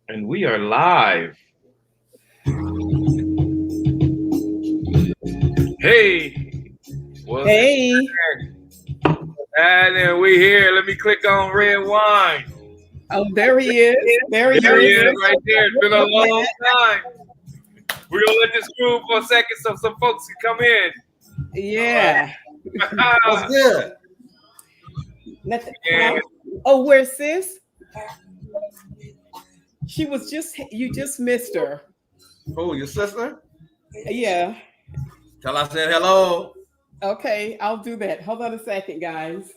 And we are live. Hey, what's Hey. happening? And then we here. Let me click on red wine. Oh, there he is. There he There he is. is, right there. It's been a long Matt. time. We're gonna let this groove for a second so some folks can come in. Yeah. What's good? Nothing. And Huh? Oh, where's sis? She was just, you just missed her. Who, your sister? Yeah. Tell I said hello. Okay, I'll do that. Hold on a second, guys.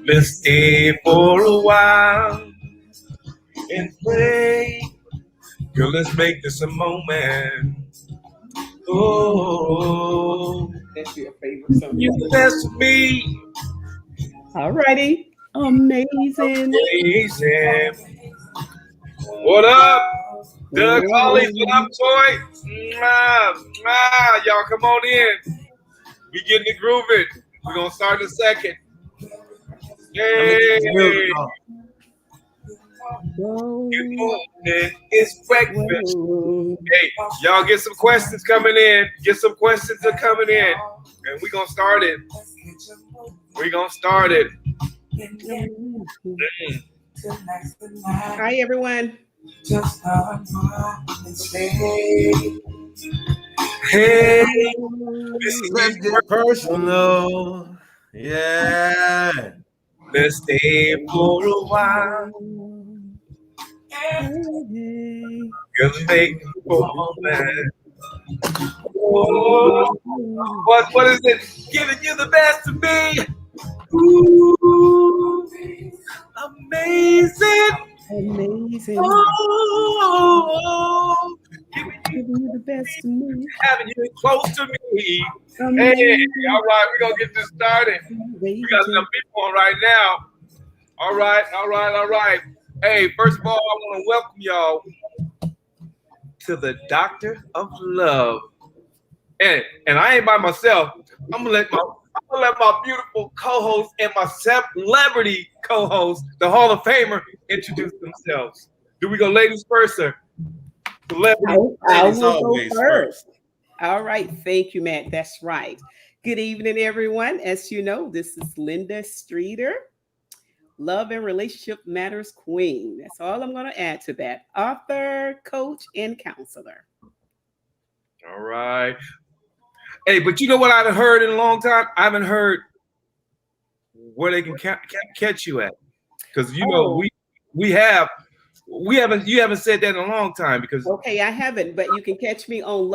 let's stay for a while and play. Girl, let's make this a moment. Oh, That's your favorite song. you're the best of me. All righty. Amazing. Amazing. What up? Doug Holly, what up, Toy? Mwah, mwah. Y'all come on in. We getting it grooving. We're gonna start in a second. Let me get the music Hey, on. good morning. It's breakfast. Whoa. Hey, y'all get some questions coming in. Get some questions are coming in. And we're gonna start it. We're gonna start it. Mm. Hi, everyone. Hey, this Let's is get personal. Yeah. let's stay for a while. Hey. Gonna make a moment. Oh, what is it? Giving you the best of me. Ooh, amazing. Amazing. Oh, giving you, Giving you the best of me. having you close to me. Hey, all Amazing. right, we're gonna get this started. We got some people on right now. All right, all right, all right. Hey, first of all, I want to welcome y'all to the Doctor of Love. And I ain't by myself. I'm gonna let my beautiful co-host and my celebrity co-host, the Hall of Famer, introduce themselves. Do we go ladies first, sir? Celebrity. I Ladies will go always first. first. All right. Thank you, Matt. That's right. Good evening, everyone. As you know, this is Linda Streeter, Love and Relationship Matters Queen. That's all I'm going to add to that. Author, coach, and counselor. All right. Hey, but you know what I haven't heard in a long time? I haven't heard where they can catch you at, because Oh, we have we haven't you haven't said that in a long time because okay. I haven't, but you can catch me on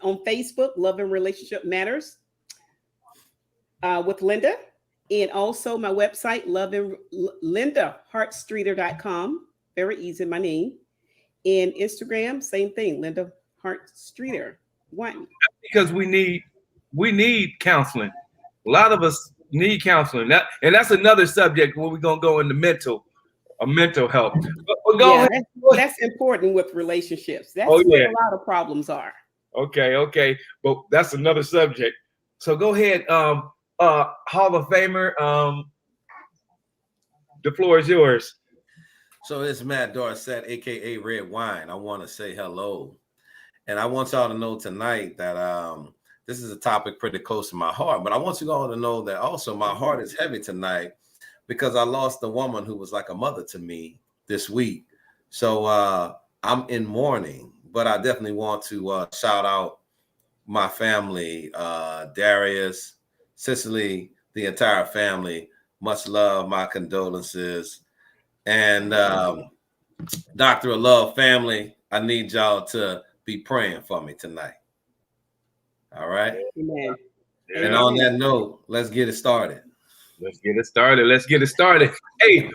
on Facebook, Love and Relationship Matters with Linda. And also my website, LindaHartStreeter.com. Very easy, my name. And Instagram, same thing, Linda Hart Streeter. One. because we need counseling. A lot of us need counseling. That's another subject where we're gonna go into mental health. But go Yeah, ahead. that's important with relationships. Oh That's where yeah. a lot of problems are. Okay, okay. But that's another subject. So go ahead, Hall of Famer. The floor is yours. So it's Matt Dorsett, aka Red Wine. I want to say hello. And I want y'all to know tonight that this is a topic pretty close to my heart. But I want you all to know that also my heart is heavy tonight because I lost a woman who was like a mother to me this week. So I'm in mourning, but I definitely want to shout out my family, Darius, Cicely, the entire family. Much love, my condolences. And Doctor of Love family, I need y'all to be praying for me tonight. All right. Amen. And Yeah. on Amen. that note, let's get it started. Let's get it started. Let's get it started. Hey,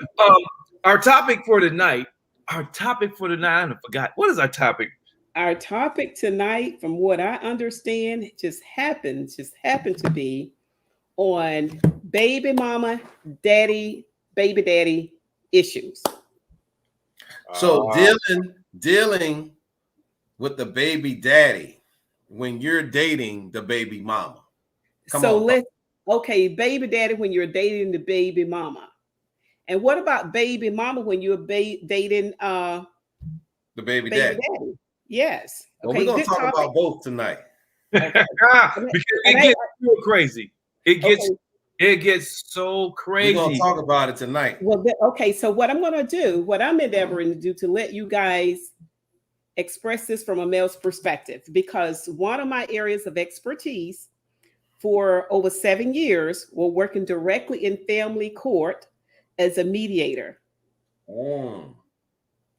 our topic for tonight. Our topic for tonight. I forgot. What is our topic? Our topic tonight, from what I understand, just happened to be on baby mama, daddy, baby daddy issues. So Uh, dealing with the baby daddy. when you're dating the baby mama? Baby daddy when you're dating the baby mama. And what about baby mama when you're dating the baby daddy? Yes. Well, we're gonna talk about both tonight. Okay. Because it gets so crazy. It gets so crazy. We're gonna talk about it tonight. Well, so what I'm endeavoring to do to let you guys express this from a male's perspective, because one of my areas of expertise for over 7 years were working directly in family court as a mediator.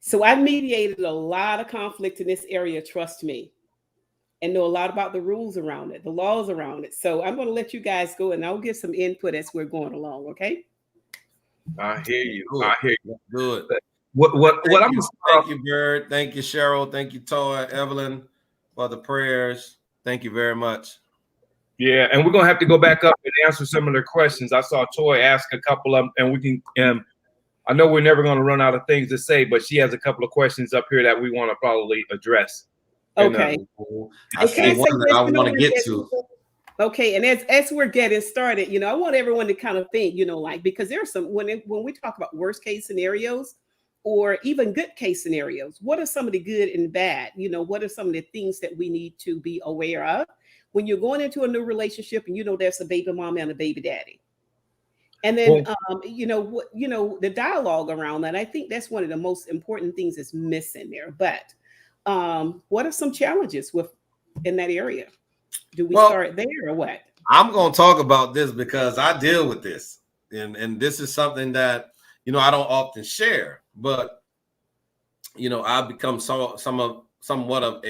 So I mediated a lot of conflict in this area, trust me, and know a lot about the rules around it, the laws around it. So I'm going to let you guys go, and I'll give some input as we're going along, okay? I hear you. Good. I hear you. Good. Thank you, Bird. Thank you, Cheryl. Thank you, Toya, Evelyn, for the prayers. Thank you very much. Yeah, and we're gonna have to go back up and answer some of their questions. I saw Toy ask a couple of them, and we can. I know we're never gonna run out of things to say, but she has a couple of questions up here that we want to probably address. Okay. I see one that I want to get to. Okay, and as we're getting started, I want everyone to kind of think, because there's some when we talk about worst case scenarios or even good case scenarios, what are some of the good and bad? What are some of the things that we need to be aware of when you're going into a new relationship and there's a baby mama and a baby daddy? And then the dialogue around that, I think that's one of the most important things that's missing there. But what are some challenges in that area? Do we start there or what? I'm going to talk about this because I deal with this, and this is something that I don't often share, but I've become somewhat of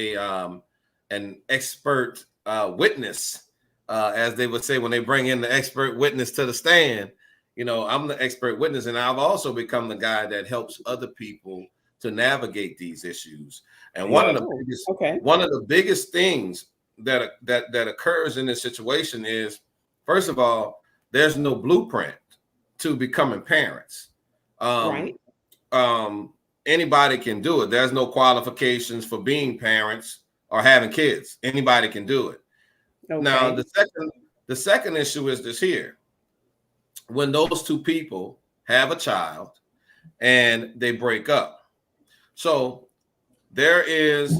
an expert witness, as they would say when they bring in the expert witness to the stand. I'm the expert witness, and I've also become the guy that helps other people to navigate these issues. And one of the biggest things that occurs in this situation is, first of all, there's no blueprint to becoming parents. Right. Anybody can do it. There's no qualifications for being parents or having kids. Anybody can do it. Okay. Now, the second issue is this here. When those two people have a child and they break up, so there is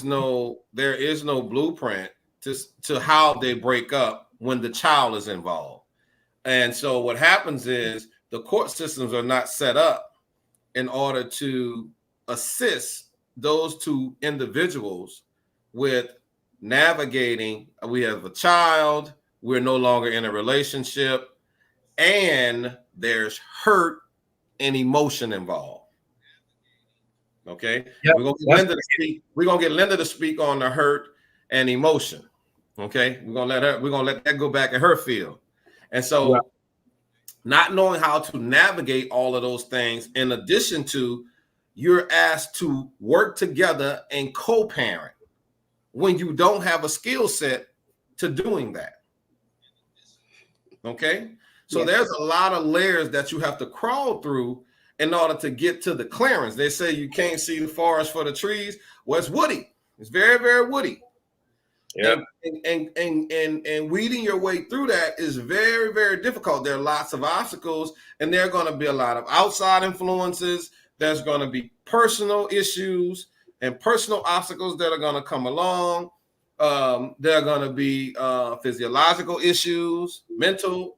no blueprint to how they break up when the child is involved. And so what happens is the court systems are not set up in order to assist those two individuals with navigating. We have a child, we're no longer in a relationship, and there's hurt and emotion involved. Okay. Yep. We're gonna get Linda to speak on the hurt and emotion. Okay. We're gonna let that go back in her field. And so not knowing how to navigate all of those things, in addition to you're asked to work together and co-parent when you don't have a skill set to doing that. Okay. So there's a lot of layers that you have to crawl through in order to get to the clearance. They say you can't see the forest for the trees. Well, it's woody. It's very, very woody. Yeah. And weeding your way through that is very, very difficult. There are lots of obstacles, and there are going to be a lot of outside influences. There's going to be personal issues and personal obstacles that are going to come along. There are going to be physiological issues, mental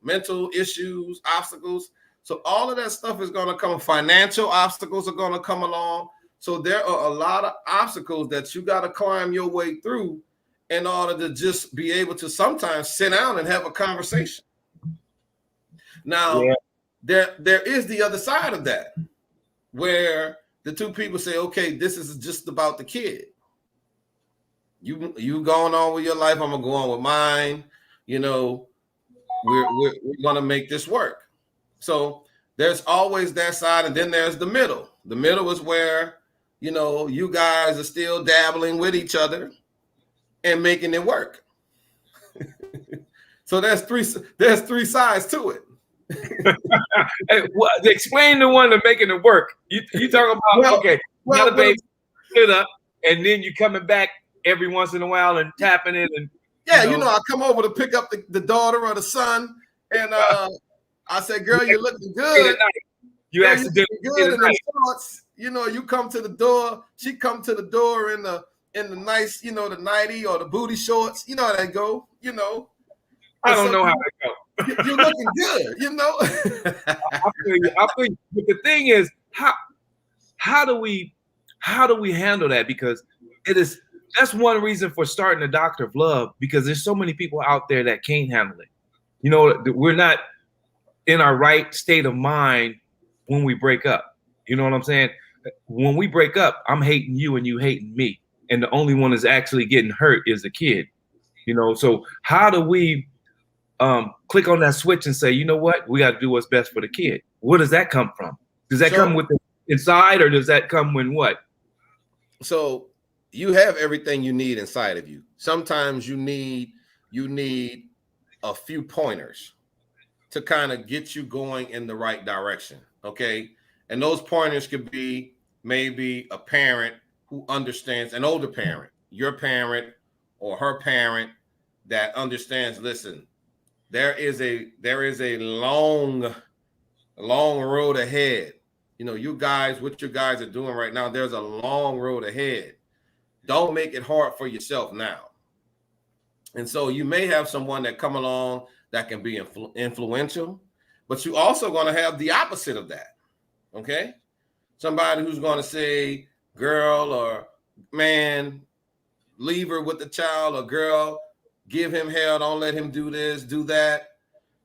issues, obstacles. So all of that stuff is going to come. Financial obstacles are going to come along. So there are a lot of obstacles that you got to climb your way through in order to just be able to sometimes sit down and have a conversation. Now, there is the other side of that, where the two people say, okay, this is just about the kid. You going on with your life, I'm gonna go on with mine. We're gonna make this work. So there's always that side, and then there's the middle. The middle is where you guys are still dabbling with each other and making it work. So there's three sides to it. Hey, explain the one that's making it work. You talking about you got a baby, stood up, and then you coming back every once in a while and tapping it and yeah, I come over to pick up the daughter or the son, and I say, "Girl, you're looking good. You accidentally good in the shorts. You come to the door. She come to the door in the nice, the nightie or the booty shorts. You know how they go. I don't know how they go. You're looking good. I feel you. But the thing is, how do we handle that? Because that's one reason for starting a Doctor of Love, because there's so many people out there that can't handle it. We're not in our right state of mind when we break up. You know what I'm saying? When we break up, I'm hating you and you hating me. And the only one that's actually getting hurt is the kid. So how do we click on that switch and say, you know what? We got to do what's best for the kid. Where does that come from? Does that come with the inside, or does that come when what? So you have everything you need inside of you. Sometimes you need a few pointers to kind of get you going in the right direction. Okay. And those pointers could be maybe a parent who understands, an older parent, your parent or her parent, that understands, listen, there is a long road ahead. You guys, what you guys are doing right now, there's a long road ahead. Don't make it hard for yourself now. And so you may have someone that come along that can be influential, but you also going to have the opposite of that. Okay. Somebody who's going to say, girl or man, leave her with the child, or girl, give him hell. Don't let him do this, do that.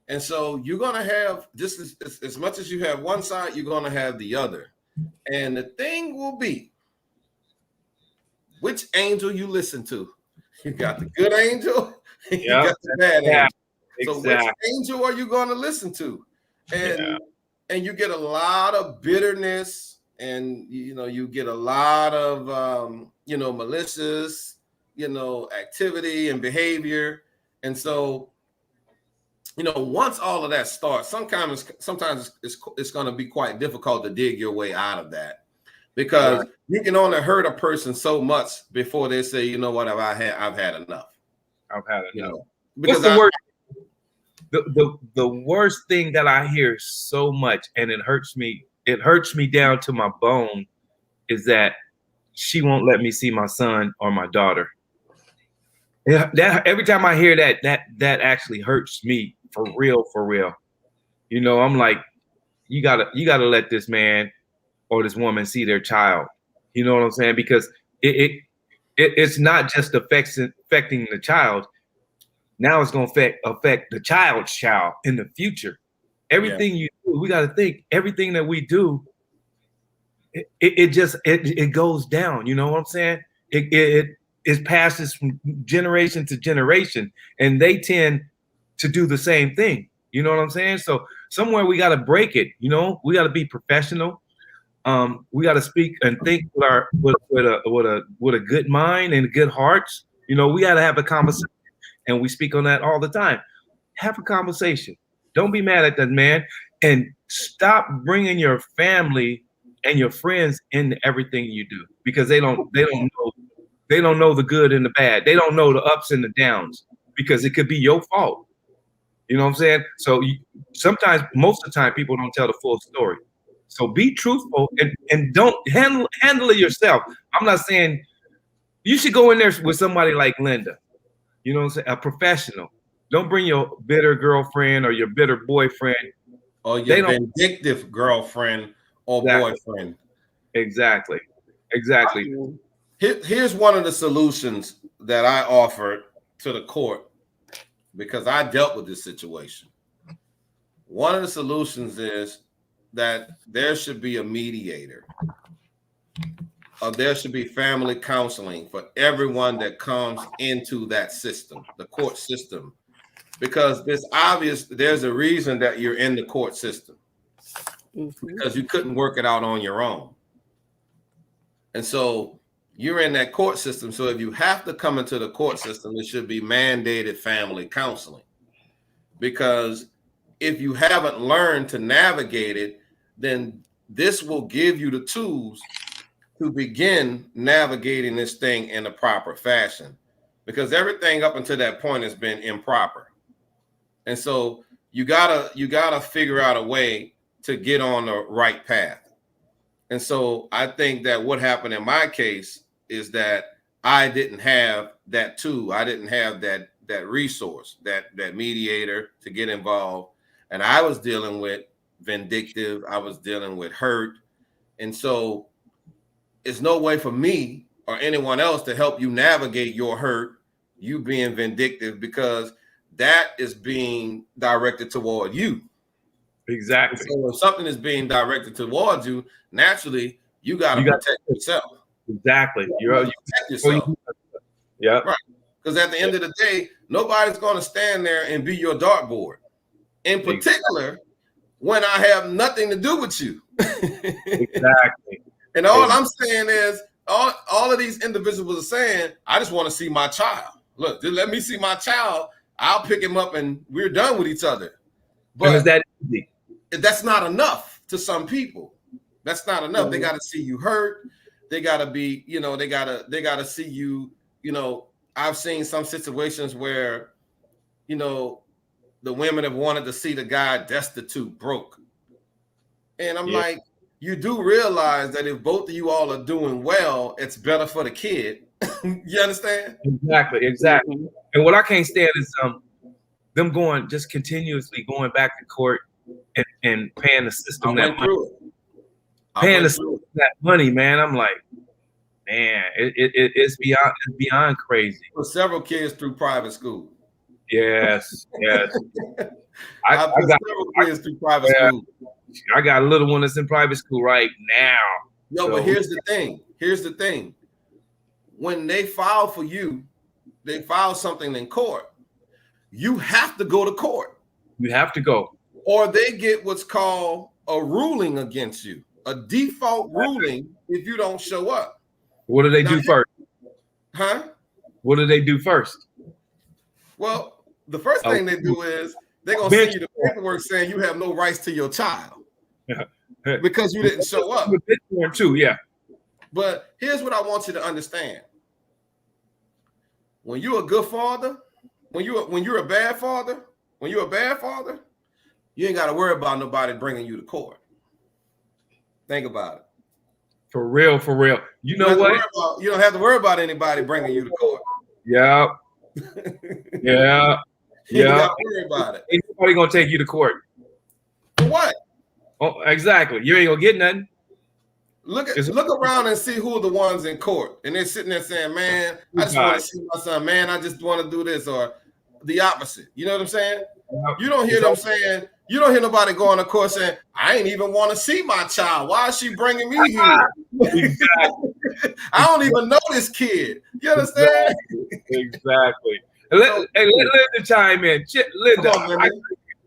And so you're going to have, just as much as you have one side, you're going to have the other. And the thing will be, which angel you listen to. You got the good angel, you got the bad angel. So which angel are you going to listen to? And you get a lot of bitterness, and you get a lot of malicious activity and behavior. And so once all of that starts, sometimes it's going to be quite difficult to dig your way out of that, because you can only hurt a person so much before they say, you know what, I've had enough. I've had enough. Because the worst thing that I hear so much, and it hurts me down to my bone, is that she won't let me see my son or my daughter. Every time I hear that actually hurts me for real. I'm like, you gotta let this man or this woman see their child. You know what I'm saying? Because it's not just affecting the child. Now it's going to affect the child's child in the future. Everything you do, we got to think, everything that we do, it goes down. You know what I'm saying? It passes from generation to generation, and they tend to do the same thing. You know what I'm saying? So somewhere we got to break it. We got to be professional. We got to speak and think with a good mind and good hearts. We got to have a conversation. And we speak on that all the time. Have a conversation. Don't be mad at that man, and stop bringing your family and your friends into everything you do, because they don't know the good and the bad. They don't know the ups and the downs, because it could be your fault. You know what I'm saying? So sometimes, most of the time, people don't tell the full story. So be truthful and don't handle it yourself. I'm not saying you should go in there with somebody like Linda. You know what I'm saying? A professional. Don't bring your bitter girlfriend or your bitter boyfriend. Or your vindictive girlfriend or boyfriend. Exactly. Here's one of the solutions that I offered to the court, because I dealt with this situation. One of the solutions is that there should be a mediator. There should be family counseling for everyone that comes into that system, the court system, because there's a reason that you're in the court system, because you couldn't work it out on your own. And so you're in that court system. So if you have to come into the court system, it should be mandated family counseling, because if you haven't learned to navigate it, then this will give you the tools to begin navigating this thing in a proper fashion, because everything up until that point has been improper. And so you gotta figure out a way to get on the right path. And so I think that what happened in my case is that I didn't have that tool. I didn't have that resource, that mediator to get involved. And I was dealing with vindictive. I was dealing with hurt. And so it's no way for me or anyone else to help you navigate your hurt, you being vindictive, because that is being directed toward you. Exactly. So if something is being directed towards you, naturally, you got to protect yourself. Exactly. You protect yourself. Yeah. Right. Because at the end of the day, nobody's going to stand there and be your dartboard. In particular, when I have nothing to do with you. Exactly. And all I'm saying is, all of these individuals are saying, I just want to see my child. Look, just let me see my child. I'll pick him up and we're done with each other. But is that easy? That's not enough to some people. That's not enough. They got to see you hurt. They got to be, they got to see you, I've seen some situations where, the women have wanted to see the guy destitute, broke. And I'm like, you do realize that if both of you all are doing well, it's better for the kid. You understand? Exactly. And what I can't stand is them continuously going back to court and paying the system that money, man. I'm like, man, it's beyond crazy. For several kids through private school. Yes. I put several kids through private school. I got a little one that's in private school right now. But here's the thing. When they file for you, they file something in court. You have to go to court. You have to go. Or they get what's called a ruling against you, a default ruling if you don't show up. What do they do first? Huh? What do they do first? Well, the first thing they do is they're going to send you the paperwork saying you have no rights to your child because you didn't show up. Too, yeah. But here's what I want you to understand. When you're a good father, when you're a bad father, you ain't got to worry about nobody bringing you to court. Think about it. For real. You know what? You don't have to worry about anybody bringing you to court. Yeah. Yeah. You don't have to worry about it. Ain't nobody gonna take you to court. For what? Oh, exactly. You ain't gonna get nothing. Look around and see who are the ones in court, and they're sitting there saying, "Man, I just want to see my son. Man, I just want to do this," or the opposite. You know what I'm saying? You don't hear them saying. You don't hear nobody going to court saying, "I ain't even want to see my child. Why is she bringing me here? I don't even know this kid." You understand? Exactly. Let Linda chime in. Linda,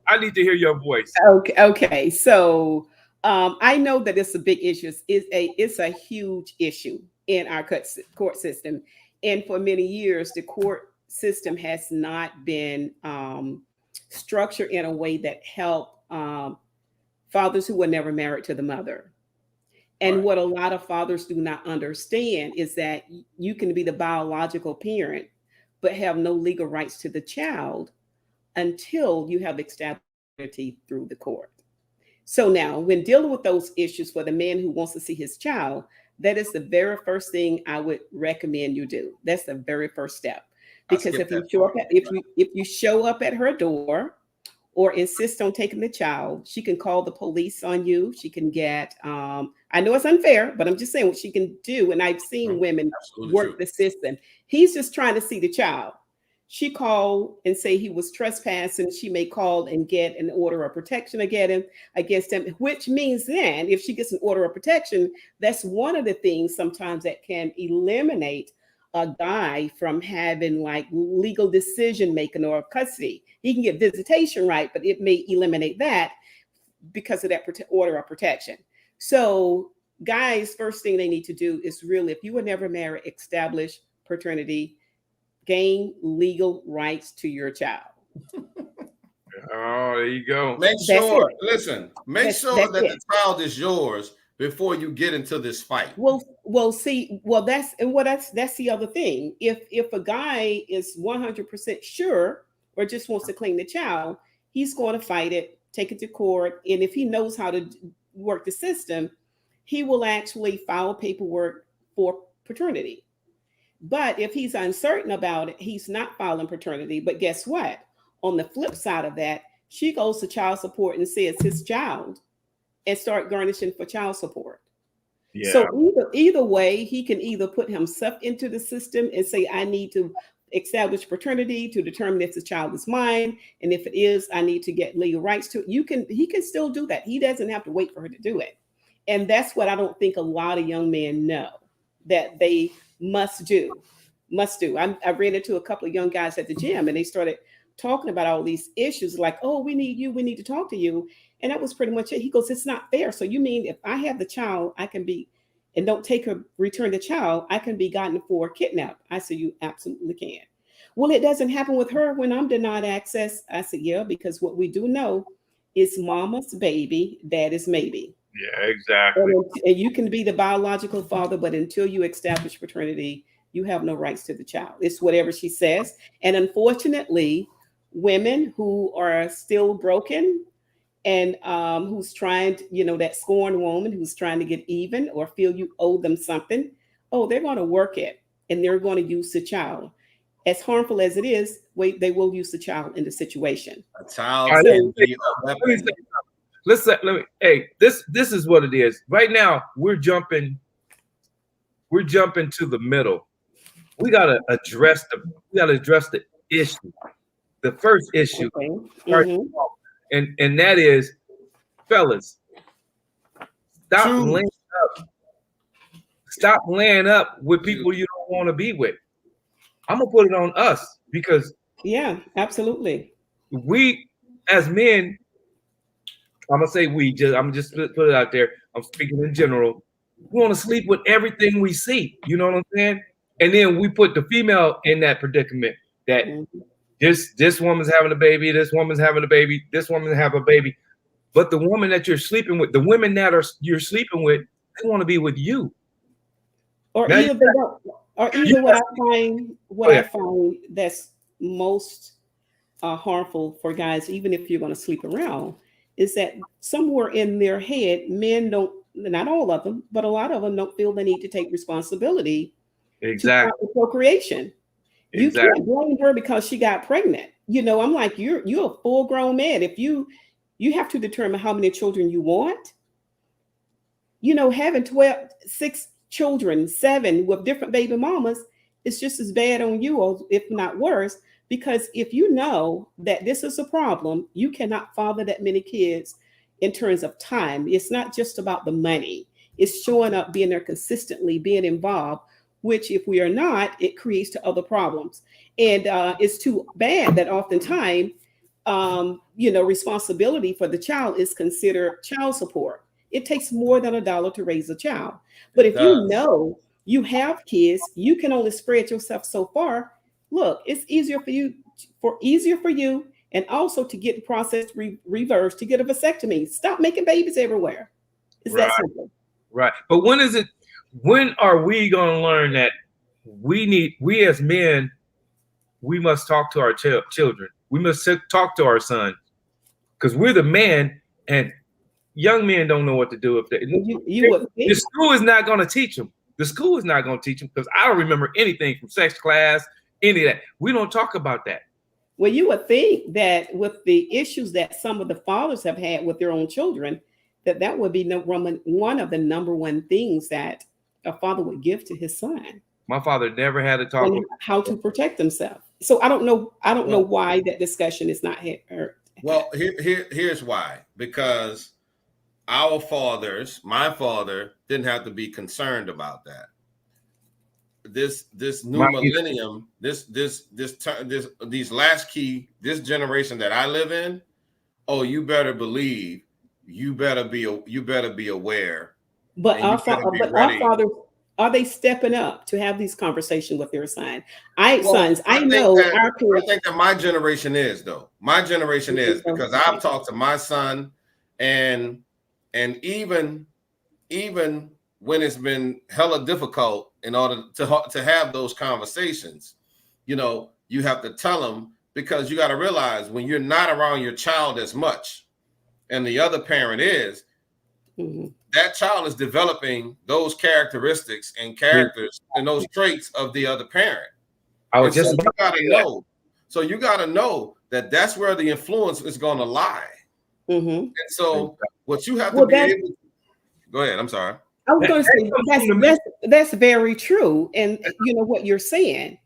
I need to hear your voice. Okay. So I know that it's a big issue. It's a huge issue in our court system, and for many years, the court system has not been structured in a way that help fathers who were never married to the mother. And Right. what a lot of fathers do not understand is that you can be the biological parent, but have no legal rights to the child until you have established through the court. So now, when dealing with those issues for the man who wants to see his child, that is the very first thing I would recommend you do. That's the very first step. Because if you show up at her door or insist on taking the child, she can call the police on you. She can get, I know it's unfair, but I'm just saying what she can do. And I've seen women work the system. He's just trying to see the child. She called and say he was trespassing. She may call and get an order of protection against him, which means then if she gets an order of protection, that's one of the things sometimes that can eliminate a guy from having like legal decision making or custody. He can get visitation right, but it may eliminate that because of that order of protection. So guys, first thing they need to do is really, if you were never married, establish paternity, gain legal rights to your child. Oh, there you go. Make sure that the child is yours before you get into this fight? Well, that's the other thing. If a guy is 100% sure or just wants to claim the child, he's going to fight it, take it to court, and if he knows how to work the system, he will actually file paperwork for paternity. But if he's uncertain about it, he's not filing paternity. But guess what? On the flip side of that, she goes to child support and says his child and start garnishing for child support. Yeah. So either way, he can either put himself into the system and say, I need to establish paternity to determine if the child is mine. And if it is, I need to get legal rights to it. He can still do that. He doesn't have to wait for her to do it. And that's what I don't think a lot of young men know that they must do. I ran into a couple of young guys at the gym and they started talking about all these issues like, oh, we need to talk to you. And that was pretty much it. He goes, it's not fair. So you mean if I have the child, I can be, and don't return the child, I can be gotten for kidnap. I said, you absolutely can. Well, it doesn't happen with her when I'm denied access. I said, yeah, because what we do know is mama's baby, daddy's maybe. Yeah, exactly. And you can be the biological father, but until you establish paternity, you have no rights to the child. It's whatever she says. And unfortunately, women who are still broken and who's trying to, that scorned woman who's trying to get even or feel you owe them something, they're going to work it and they're going to use the child. As harmful as it is, they will use the child in the situation. A child can be a weapon. This is what it is. Right now, we're jumping to the middle. We gotta address the issue. The first issue. Okay. Mm-hmm. And that is, fellas, stop laying up with people you don't want to be with. I'm gonna put it on us because absolutely. We as men, I'm just put it out there. I'm speaking in general. We want to sleep with everything we see. You know what I'm saying? And then we put the female in that predicament that this woman's having a baby, this woman's having a baby, this woman have a baby. But the woman that you're sleeping with, the women that you're sleeping with, they want to be with you. Or either they don't. Or either what I find that's most harmful for guys, even if you're going to sleep around, is that somewhere in their head, men don't, not all of them, but a lot of them don't feel the need to take responsibility to procreation. You can't blame her because she got pregnant. I'm like, you're a full grown man. If you have to determine how many children you want, having 6 children, 7 with different baby mamas, it's just as bad on you, or if not worse, because if you know that this is a problem, you cannot father that many kids in terms of time. It's not just about the money. It's showing up, being there consistently, being involved, which if we are not, it creates to other problems. And it's too bad that oftentimes, responsibility for the child is considered child support. It takes more than $1 to raise a child. But if you know you have kids, you can only spread yourself so far. Look, it's easier for you, and also to get the process reversed, to get a vasectomy. Stop making babies everywhere. It's that simple. Right. But when are we going to learn that we as men, we must talk to our children. We must talk to our sons, because we're the man, and young men don't know what to do if the school is not going to teach them. The school is not going to teach them, because I don't remember anything from sex class, any of that. We don't talk about that. Well, you would think that with the issues that some of the fathers have had with their own children, that would be one of the number one things that a father would give to his son. My father never had to talk about how to protect himself. So I don't know why that discussion is not here. Well, here's why. Because my father didn't have to be concerned about that. This new millennium, this generation that I live in, you better believe, you better be aware. But our fathers, are they stepping up to have these conversations with their sons? I know that my generation is, though. My generation is, because I've talked to my son, and even even when it's been hella difficult in order to have those conversations, you know, you have to tell them, because you got to realize when you're not around your child as much and the other parent is, that child is developing those characteristics and characters and those traits of the other parent. I was just you got to know. So you got to know that that's where the influence is going to lie. And so what you have to be able to, go ahead. I'm sorry. I was going to say that's very true. And you know what you're saying.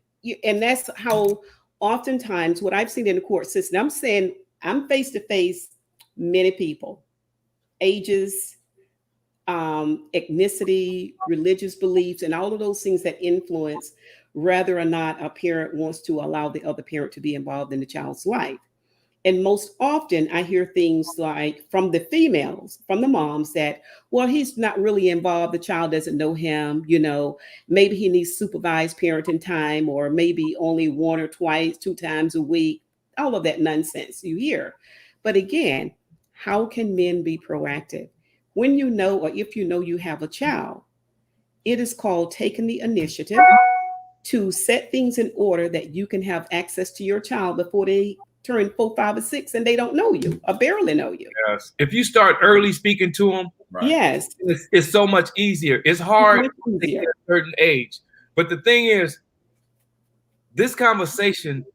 And that's how oftentimes what I've seen in the court system, I'm saying I'm face to face many people, ages, ethnicity, religious beliefs, and all of those things that influence whether or not a parent wants to allow the other parent to be involved in the child's life. And most often I hear things like from the females, from the moms that, well, he's not really involved. The child doesn't know him. You know, maybe he needs supervised parenting time, or maybe only 1 or 2 times a week. All of that nonsense you hear. But again, how can men be proactive? When you know, or if you know you have a child, it is called taking the initiative to set things in order that you can have access to your child before they turn 4, 5, or 6 and they don't know you or barely know you. Yes. If you start early speaking to them, yes, it's so much easier. It's hard at a certain age. But the thing is, this conversation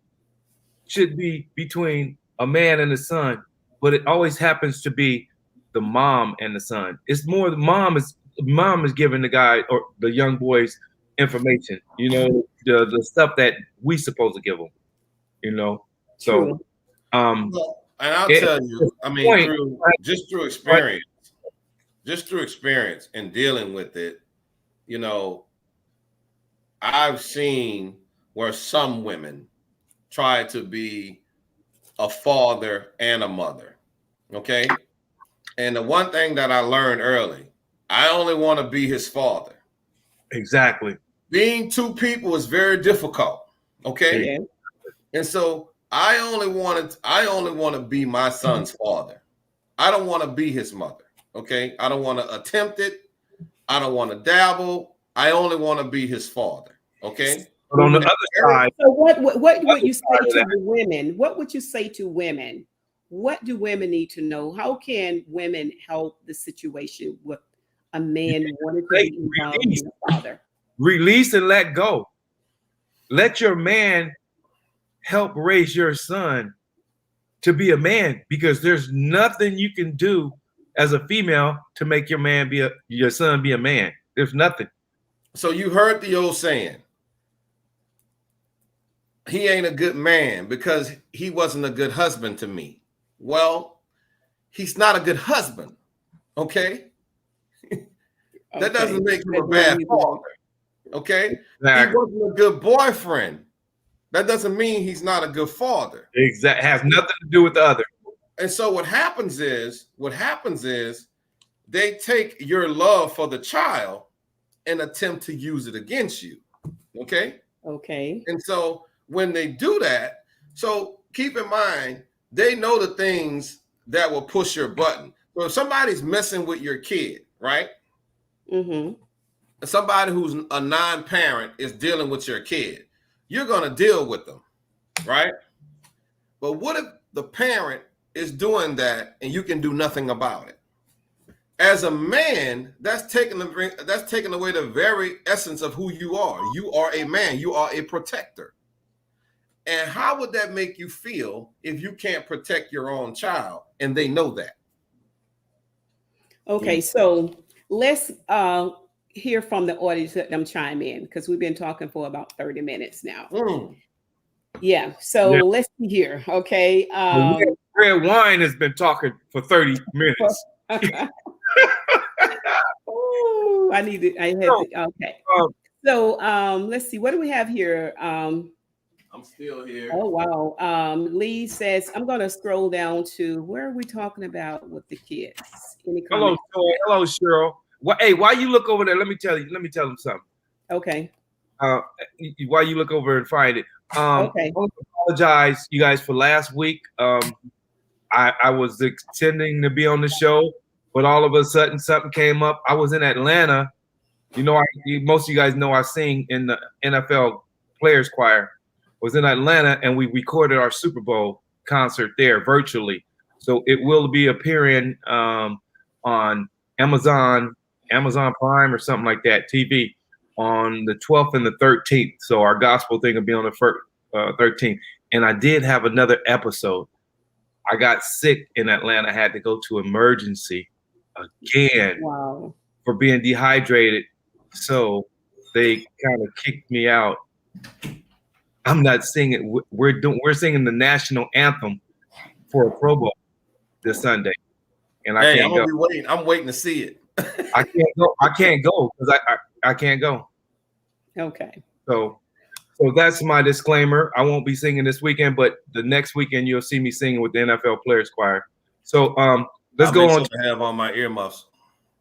should be between a man and a son, but it always happens to be the mom and the son. It's more the mom is giving the guy or the young boys information, you know, the stuff that we supposed to give them, you know. So, and I'll tell you, I mean, through experience and dealing with it, you know, I've seen where some women try to be a father and a mother. Okay. And the one thing that I learned early, I only want to be his father. Exactly. Being two people is very difficult. Okay. Yeah. And so I only want to be my son's father. I don't want to be his mother. Okay. I don't want to attempt it. I don't want to dabble. I only want to be his father. Okay. But on the other side, so what would you say to the women? What would you say to women? What do women need to know? How can women help the situation with a man wanting to be involved in the father? Release and let go. Let your man help raise your son to be a man, because there's nothing you can do as a female to make your son be a man. There's nothing. So you heard the old saying, he ain't a good man because he wasn't a good husband to me. Well, he's not a good husband. Okay. That doesn't make him a bad father. Okay. Exactly. He wasn't a good boyfriend. That doesn't mean he's not a good father. Exactly. Has nothing to do with the other. And so what happens is they take your love for the child and attempt to use it against you. Okay. Okay. And so when they do that, so keep in mind, they know the things that will push your button. So if somebody's messing with your kid, right? Somebody who's a non-parent is dealing with your kid, you're going to deal with them, right? But what if the parent is doing that and you can do nothing about it? As a man, that's taking away the very essence of who you are. You are a man. You are a protector. And how would that make you feel if you can't protect your own child and they know that? Okay, so let's hear from the audience. Let them chime in, because we've been talking for about 30 minutes now. Yeah, so let's see here. Okay. Red Wine has been talking for 30 minutes. Oh, okay. So let's see. What do we have here? I'm still here. Oh, wow. Lee says, I'm going to scroll down to where are we talking about with the kids? Hello, Cheryl. Why you look over there? Let me tell them something. Okay. While you look over and find it. Okay. I apologize, you guys, for last week. I was intending to be on the show, but all of a sudden something came up. I was in Atlanta. You know, most of you guys know I sing in the NFL Players Choir. I was in Atlanta, and we recorded our Super Bowl concert there virtually. So it will be appearing on Amazon Prime or something like that, TV, on the 12th and the 13th. So our gospel thing will be on the 13th. And I did have another episode. I got sick in Atlanta. I had to go to emergency again for being dehydrated. So they kind of kicked me out. I'm not singing. We're singing the national anthem for a Pro Bowl this Sunday, and I can't go. I'm waiting to see it. I can't go because I can't go. Okay. So that's my disclaimer. I won't be singing this weekend, but the next weekend you'll see me singing with the NFL Players Choir. So let's go on. To have on my earmuffs.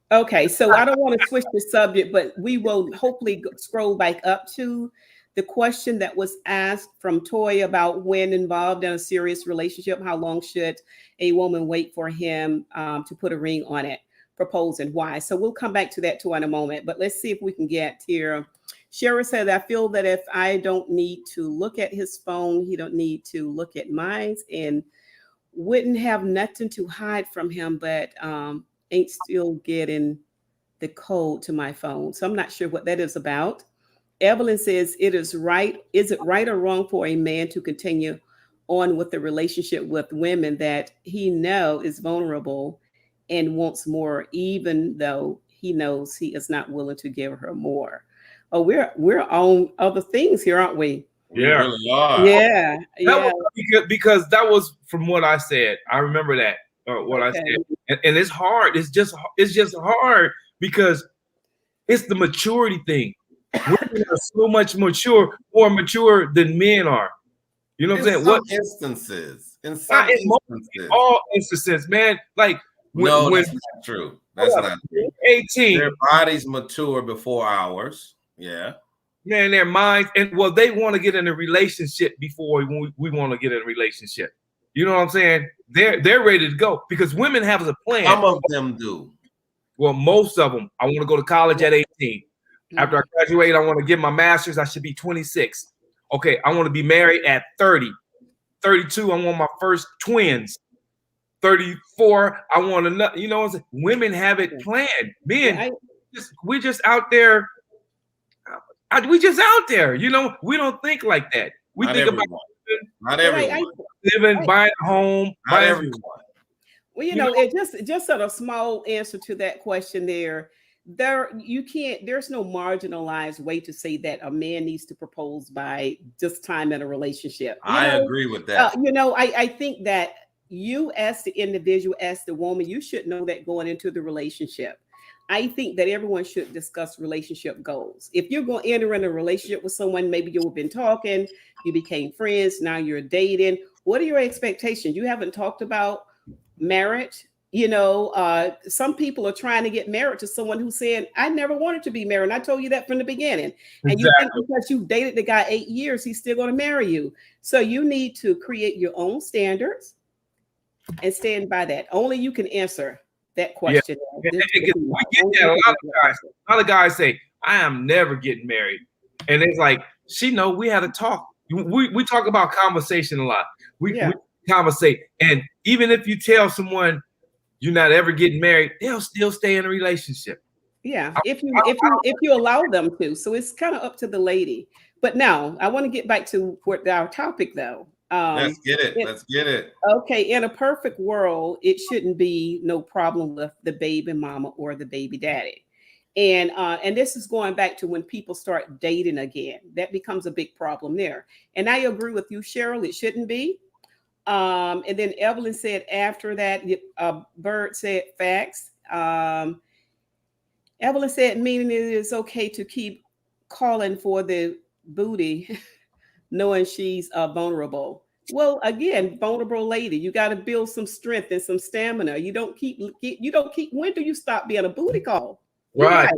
Okay, so I don't want to switch the subject, but we will hopefully scroll back up to the question that was asked from Toy about when involved in a serious relationship, how long should a woman wait for him to put a ring on it, propose, and why? So we'll come back to that too in a moment, but let's see if we can get here. Shara said, I feel that if I don't need to look at his phone, he don't need to look at mine, and wouldn't have nothing to hide from him, but ain't still getting the code to my phone. So I'm not sure what that is about. Evelyn says, is it right or wrong for a man to continue on with the relationship with women that he know is vulnerable and wants more, even though he knows he is not willing to give her more? Oh, we're on other things here, aren't we? Yeah. We really are. Yeah. Because that was from what I said. I remember that. What I said, and it's hard. It's just hard because it's the maturity thing. Women are so much more mature than men are. You know what I'm saying? What instances? In some instances, all instances, man. Like when that's not true. That's not true. 18. Their bodies mature before ours. Yeah. Man, their minds, and they want to get in a relationship before we want to get in a relationship. You know what I'm saying? They're ready to go because women have a plan. Some of them do. Well, most of them. I want to go to college at 18. After I graduate, I want to get my master's. I should be 26. Okay, I want to be married at 30. 32, I want my first twins. 34, I want another. You know what I'm saying? Women have it planned. Men, we just out there. We just out there. You know, we don't think like that. We think about not everyone. Living, buying a home. Not everyone. Well, you know, it just sort of small answer to that question there. There's no marginalized way to say that a man needs to propose by this time in a relationship. I agree with that. I think that you as the individual, as the woman, you should know that going into the relationship. I think that everyone should discuss relationship goals. If you're going to enter in a relationship with someone, maybe you've been talking, you became friends, now you're dating. What are your expectations? You haven't talked about marriage. You know, some people are trying to get married to someone who's saying, I never wanted to be married. And I told you that from the beginning. Exactly. And you think because you've dated the guy 8 years, he's still going to marry you. So you need to create your own standards and stand by that. Only you can answer that question. Yeah. We get that. A lot of guys say, I am never getting married. And it's like, we had a talk. We talk about conversation a lot. We conversate. And even if you tell someone you're not ever getting married, they'll still stay in a relationship. Yeah, if you allow them to. So it's kind of up to the lady. But now I want to get back to our topic though. Let's get it. Okay, in a perfect world, it shouldn't be no problem with the baby mama or the baby daddy. And this is going back to when people start dating again. That becomes a big problem there. And I agree with you, Cheryl, it shouldn't be. And then Evelyn said after that, Bird said facts. Evelyn said, meaning it is okay to keep calling for the booty, knowing she's vulnerable. Well, again, vulnerable lady, you got to build some strength and some stamina. You don't keep. When do you stop being a booty call? Right.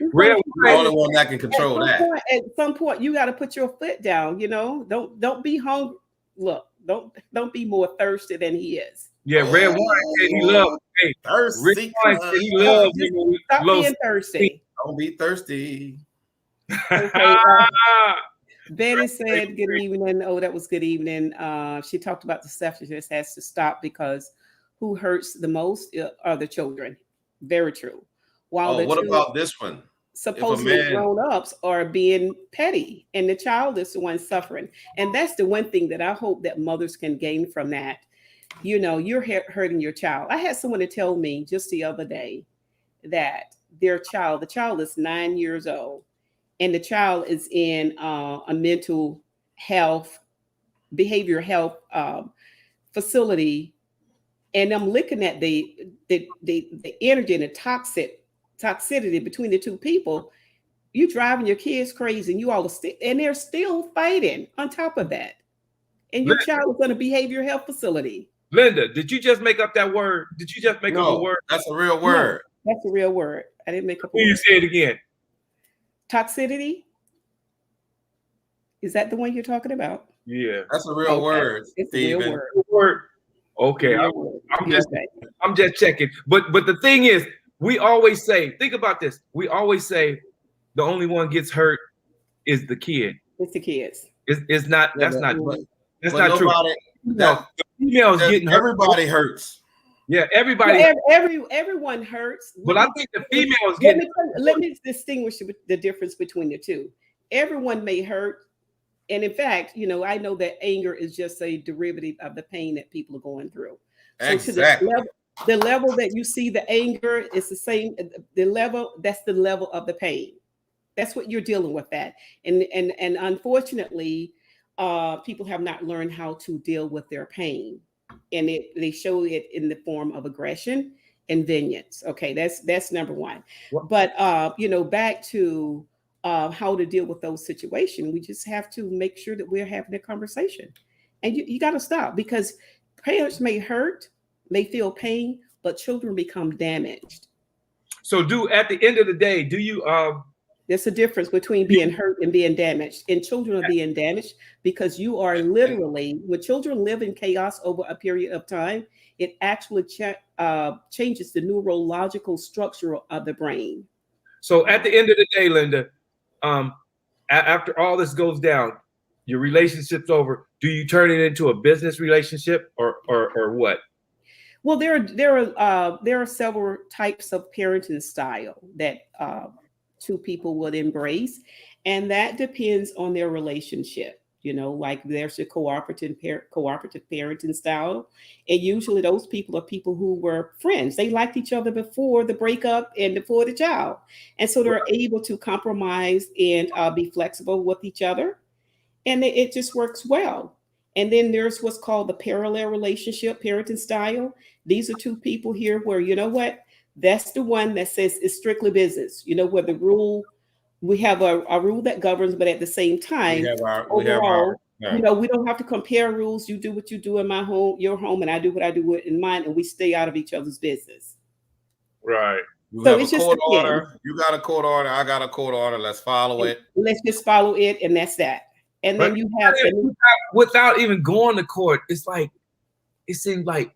You're the only one that can control that. At some point, you got to put your foot down. You know, don't be hungry. Look, don't be more thirsty than he is. Yeah, Red Wine said he loved. Hey, Red Thirsty. Wine said he loved you. Stop being thirsty. Don't be thirsty. Okay. Betty said, good evening. Oh, that was good evening. She talked about the selfishness has to stop because who hurts the most are the children. Very true. While What about this one? Supposedly grown-ups are being petty and the child is the one suffering. And that's the one thing that I hope that mothers can gain from that. You know, you're hurting your child. I had someone to tell me just the other day that the child is 9 years old, and the child is in a mental health, behavioral health facility. And I'm looking at the energy and the toxicity between the two people. You driving your kids crazy, and you all and they're still fighting on top of that. And your child is in a behavioral health facility. Linda, did you just make up that word? Did you just make up a word? That's a real word. No, that's a real word. I didn't make up a word. You say it again. Toxicity? Is that the one you're talking about? Yeah. That's a real word. It's a real word. Okay. I'm just checking. But the thing is, we always say, think about this. We always say the only one gets hurt is the kid. It's the kids. It's not, that's not true. No, the females getting hurt. Everybody hurts. Yeah, everybody. Everyone hurts. But I think the females getting. Let me distinguish the difference between the two. Everyone may hurt, and in fact, you know, I know that anger is just a derivative of the pain that people are going through. Exactly. So to the level that you see the anger is the same. That's the level of the pain. That's what you're dealing with. That, and unfortunately, people have not learned how to deal with their pain, and they show it in the form of aggression and vengeance. Okay, that's number one. But you know, back to how to deal with those situations, we just have to make sure that we're having a conversation, and you got to stop, because parents may hurt, may feel pain, but children become damaged. So, at the end of the day, do you there's a difference between being hurt and being damaged. And children are being damaged because you are literally, when children live in chaos over a period of time, it actually changes the neurological structure of the brain. So at the end of the day, Linda, after all this goes down, your relationship's over. Do you turn it into a business relationship or what? Well, there are several types of parenting style that two people would embrace, and that depends on their relationship. You know, like there's a cooperative parenting style, and usually those people are people who were friends. They liked each other before the breakup and before the child, and so they're able to compromise and be flexible with each other, and it just works well. And then there's what's called the parallel relationship parenting style. These are two people here where, you know what, that's the one that says it's strictly business. You know, where we have a rule that governs, but at the same time, you know, we don't have to compare rules. You do what you do in my home, your home, and I do what I do in mine, and we stay out of each other's business. Right. You have a court order. You got a court order. I got a court order. Let's follow it. Let's just follow it, and that's that. And then you have, without even going to court, it seems like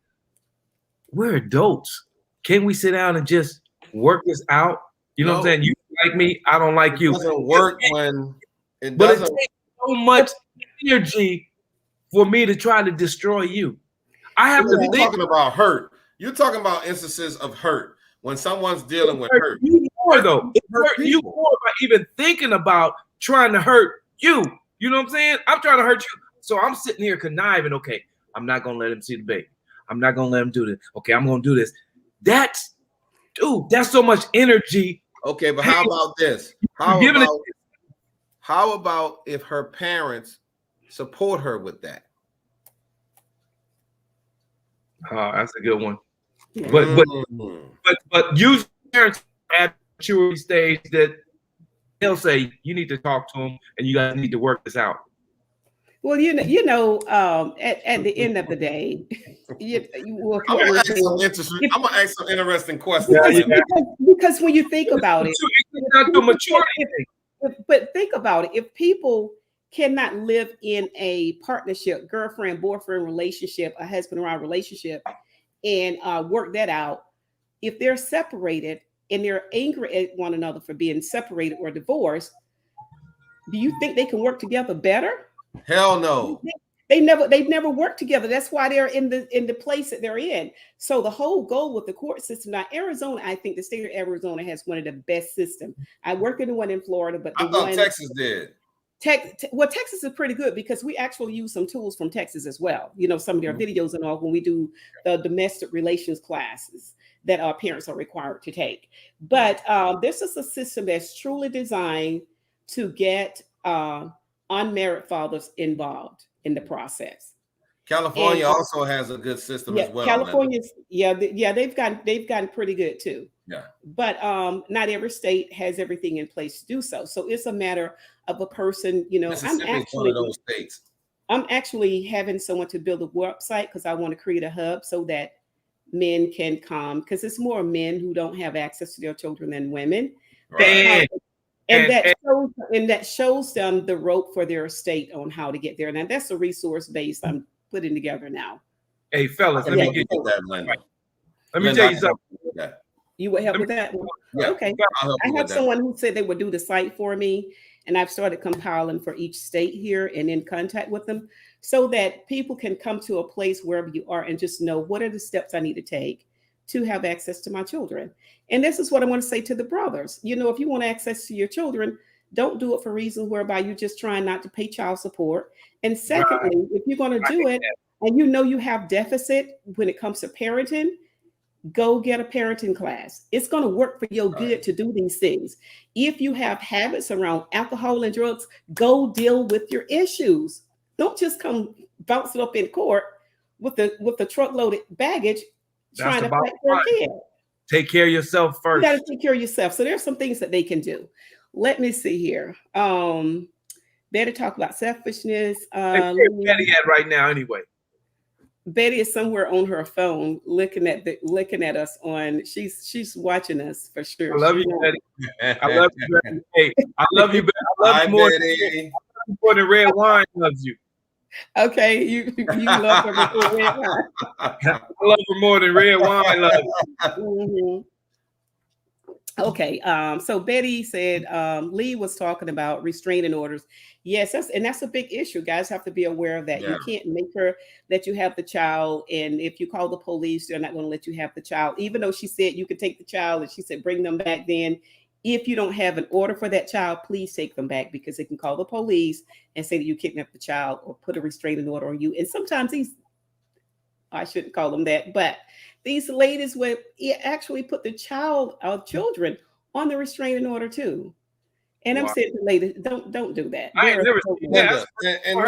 we're adults. Can we sit down and just work this out? You know what I'm saying? You like me, I don't like you. It doesn't work when it but doesn't. It takes so much energy for me to try to destroy you. I have to think. You're talking about hurt. You're talking about instances of hurt when someone's dealing with hurt. You more though. It hurt you more by even thinking about trying to hurt you. You know what I'm saying? I'm trying to hurt you. So I'm sitting here conniving. Okay, I'm not going to let him see the baby. I'm not going to let him do this. Okay, I'm going to do this. That's so much energy. Okay, but how about this? How about if her parents support her with that? Oh, that's a good one. But usually parents at maturity stage that they'll say you need to talk to them and you guys need to work this out. Well, at the end of the day, I'm gonna ask some interesting questions. Because when you think about it, but think about it, if people cannot live in a partnership, girlfriend, boyfriend relationship, a husband-wife relationship, and work that out. If they're separated and they're angry at one another for being separated or divorced, do you think they can work together better? Hell no. They've never worked together. That's why they're in the place that they're in. So the whole goal with the court system now, Arizona, I think the state of Arizona has one of the best systems. I work in the one in Florida, but I thought Texas did. Well, Texas is pretty good because we actually use some tools from Texas as well. You know, some of their videos and all when we do the domestic relations classes that our parents are required to take. But this is a system that's truly designed to get unmarried fathers involved in the process. California also has a good system as well. California's they've gotten pretty good too. Yeah. But not every state has everything in place to do so. So it's a matter of a person, you know, Mississippi is one of those states. I'm actually having someone to build a website because I want to create a hub so that men can come, because it's more men who don't have access to their children than women. Right. And that shows them the rope for their estate on how to get there. Now that's a resource base I'm putting together now. Hey fellas, let me get you that, Linda. Let me tell you something. You would help with that? Yeah, okay. I have someone who said they would do the site for me, and I've started compiling for each state here and in contact with them so that people can come to a place wherever you are and just know what are the steps I need to take to have access to my children. And this is what I want to say to the brothers. You know, if you want access to your children, don't do it for reasons whereby you're just trying not to pay child support. And secondly, if you're going to do it and you know you have deficit when it comes to parenting, go get a parenting class. It's going to work for your good to do these things. If you have habits around alcohol and drugs, go deal with your issues. Don't just come bouncing up in court with the truckloaded baggage trying to fight for a kid. Take care of yourself first. You got to take care of yourself. So there's some things that they can do. Let me see here. Better talk about selfishness. Where's Betty at right now anyway? Betty is somewhere on her phone looking at us on. She's watching us for sure. I love you, Betty. I love you, Betty. Hey, I love you, Betty. I love you more than red wine loves you. Okay, you love her more than red wine. I love her more than red wine loves you. Okay, so Betty said Lee was talking about restraining orders. Yes, that's a big issue. Guys have to be aware of that. Yeah. You can't make her let you have the child, and if you call the police, they're not going to let you have the child. Even though she said you could take the child, and she said bring them back. Then, if you don't have an order for that child, please take them back because they can call the police and say that you kidnapped the child or put a restraining order on you. And sometimes I shouldn't call them that, but these ladies would actually put the children on the restraining order too. And I'm saying to ladies, don't do that. And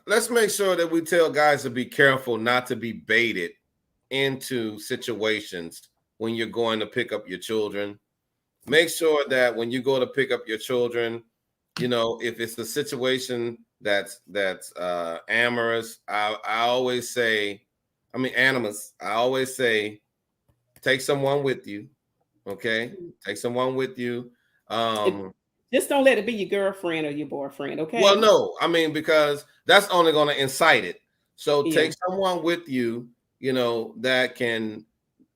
let's make sure that we tell guys to be careful not to be baited into situations when you're going to pick up your children. Make sure that when you go to pick up your children, you know, if it's a situation that's amorous, I always say, take someone with you. Okay. Take someone with you. Just don't let it be your girlfriend or your boyfriend. Okay. Well, no, because that's only going to incite it. So take someone with you, you know, that can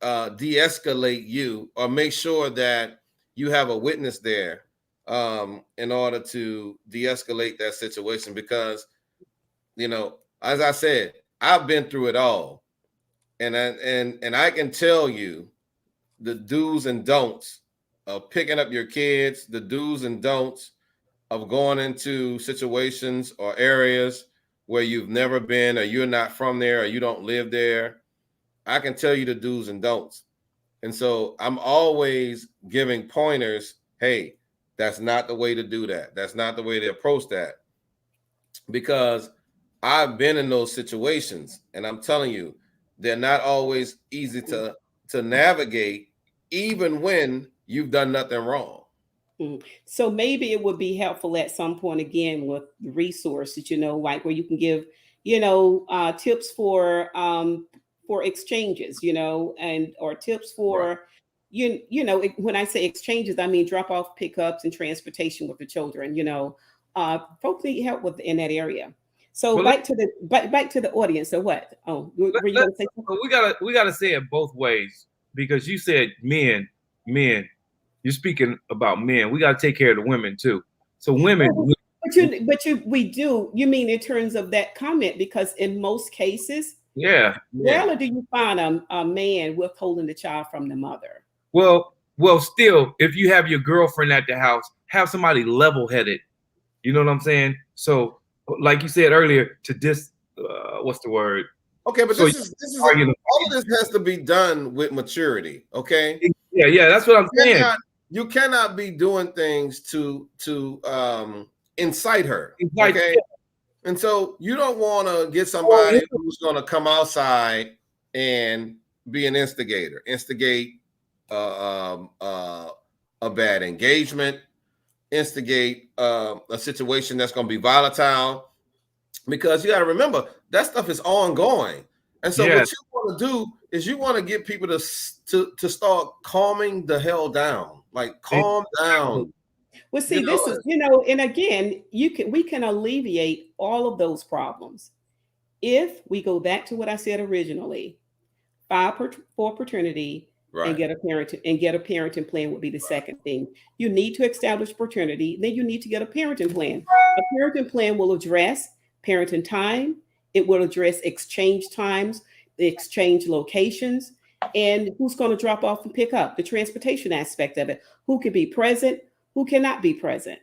de-escalate you, or make sure that you have a witness there in order to de-escalate that situation. Because, you know, as I said, I've been through it all. And I can tell you the do's and don'ts of picking up your kids, the do's and don'ts of going into situations or areas where you've never been, or you're not from there, or you don't live there. I can tell you the do's and don'ts. And so I'm always giving pointers. Hey, that's not the way to do that. That's not the way to approach that. Because I've been in those situations, and I'm telling you, they're not always easy to navigate, even when you've done nothing wrong. So maybe it would be helpful at some point again with resources, you know, like where you can give, you know, tips for exchanges, you know, or tips for you know, when I say exchanges, I mean drop off, pickups, and transportation with the children. You know, folks need help in that area. So Well, back to the audience. So what? Oh, were you going to say something? we gotta say it both ways, because you said men. You're speaking about men. We gotta take care of the women too. So women. We do. You mean in terms of that comment? Because in most cases, Yeah. rarely do you find a man withholding the child from the mother. Well, still, if you have your girlfriend at the house, have somebody level-headed. You know what I'm saying? So, like you said earlier, what's the word? Okay, but so this is all of this has to be done with maturity. Okay. Yeah, that's what I'm saying. You cannot be doing things to incite her. Incite, okay. yeah. And so you don't want to get somebody who's going to come outside and be an instigate a bad engagement, instigate a situation that's going to be volatile, because you got to remember that stuff is ongoing. And so what you want to do is you want to get people to start calming the hell down, like calm down. Well, see, this is, and again, we can alleviate all of those problems if we go back to what I said originally. File for paternity, right, and get a parenting plan would be the second thing. You need to establish paternity, then you need to get a parenting plan. A parenting plan will address parenting time. It will address exchange times, the exchange locations, and who's going to drop off and pick up, the transportation aspect of it, who can be present, who cannot be present.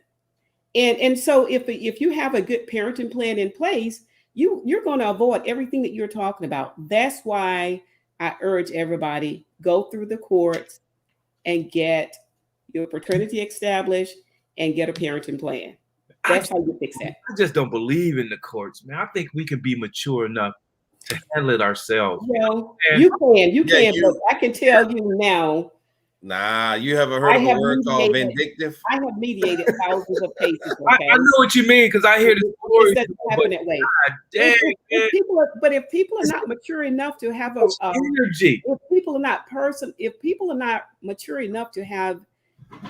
And so if you have a good parenting plan in place, you're going to avoid everything that you're talking about. That's why I urge everybody, go through the courts and get your paternity established and get a parenting plan. That's how you fix that. I just don't believe in the courts, man. I think we can be mature enough to handle it ourselves. Well, you can, but I can tell you now. Nah, you haven't heard of a word called vindictive? I have mediated thousands of cases. Okay? I know what you mean, because I hear the stories. It doesn't happen that way. God dang, if people are not mature enough to have energy, if people are not mature enough to have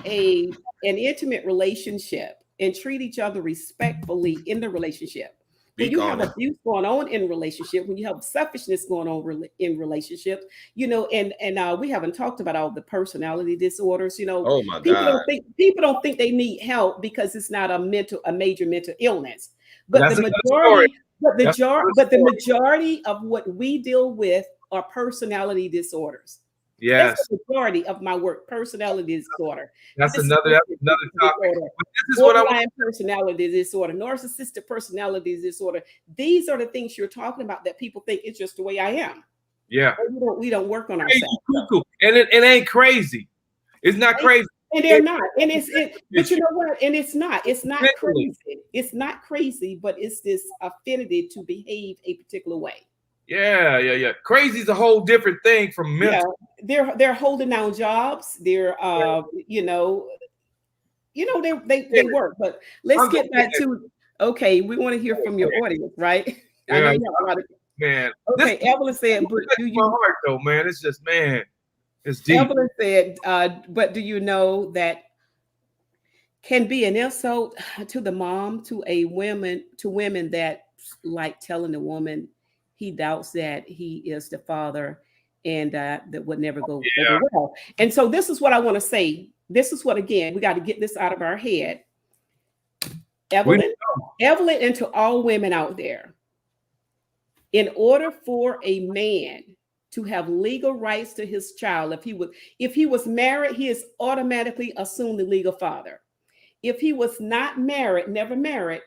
an intimate relationship and treat each other respectfully in the relationship. When you have abuse going on in relationship, when you have selfishness going on in relationships, and we haven't talked about all the personality disorders. Oh my God. People don't think they need help because it's not a major mental illness. But the majority of what we deal with are personality disorders. Yes. That's the majority of my work, personality disorder. That's another topic. This is what I want. Personality disorder, narcissistic personality disorder. These are the things you're talking about that people think it's just the way I am. Yeah. We don't work on ourselves. Cool. And it ain't crazy. It's not crazy. And they're not. And but you know what? And it's not crazy. It's not crazy, but it's this affinity to behave a particular way. Yeah. Crazy is a whole different thing from mental. Yeah, they're holding down jobs. They're they work. But let's get back to we want to hear from your audience, right? Yeah, I know you have a lot of, man. Okay, Evelyn said, but do you my heart though, man? It's just, man, it's deep. Evelyn said, but do you know that can be an insult to the mom, to women that like telling the woman he doubts that he is the father, and that would never go over well. And so this is what I want to say. This is what, again, we got to get this out of our head. Evelyn, and to all women out there, in order for a man to have legal rights to his child, if he was married, he is automatically assumed the legal father. If he was not married, never married,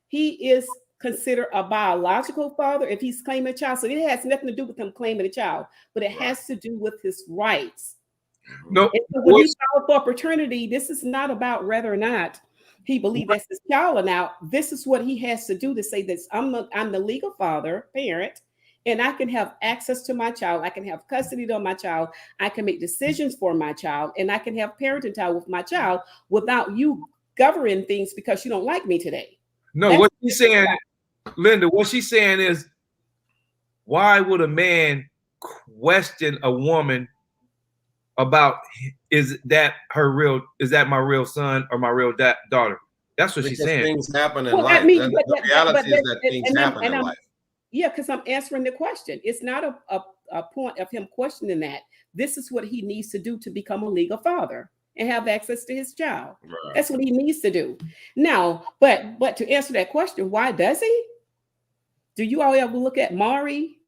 he is considered a biological father if he's claiming a child. So it has nothing to do with him claiming a child, but it has to do with his rights. No, so when he filed for paternity, this is not about whether or not he believes that's his child or not. This is what he has to do to say that I'm the legal parent, and I can have access to my child. I can have custody of my child. I can make decisions for my child, and I can have parenting time with my child without you governing things because you don't like me today. No, that's what she's saying, Linda, what she's saying is, why would a man question a woman about is that my real son or my real daughter? That's what she's because saying. things happen in Well, life. I mean, The reality is that things happen in life. Yeah, because I'm answering the question. It's not a point of him questioning that. This is what he needs to do to become a legal father and have access to his child. Right. That's what he needs to do. Now, but to answer that question, why does he? Do you all ever look at Maury?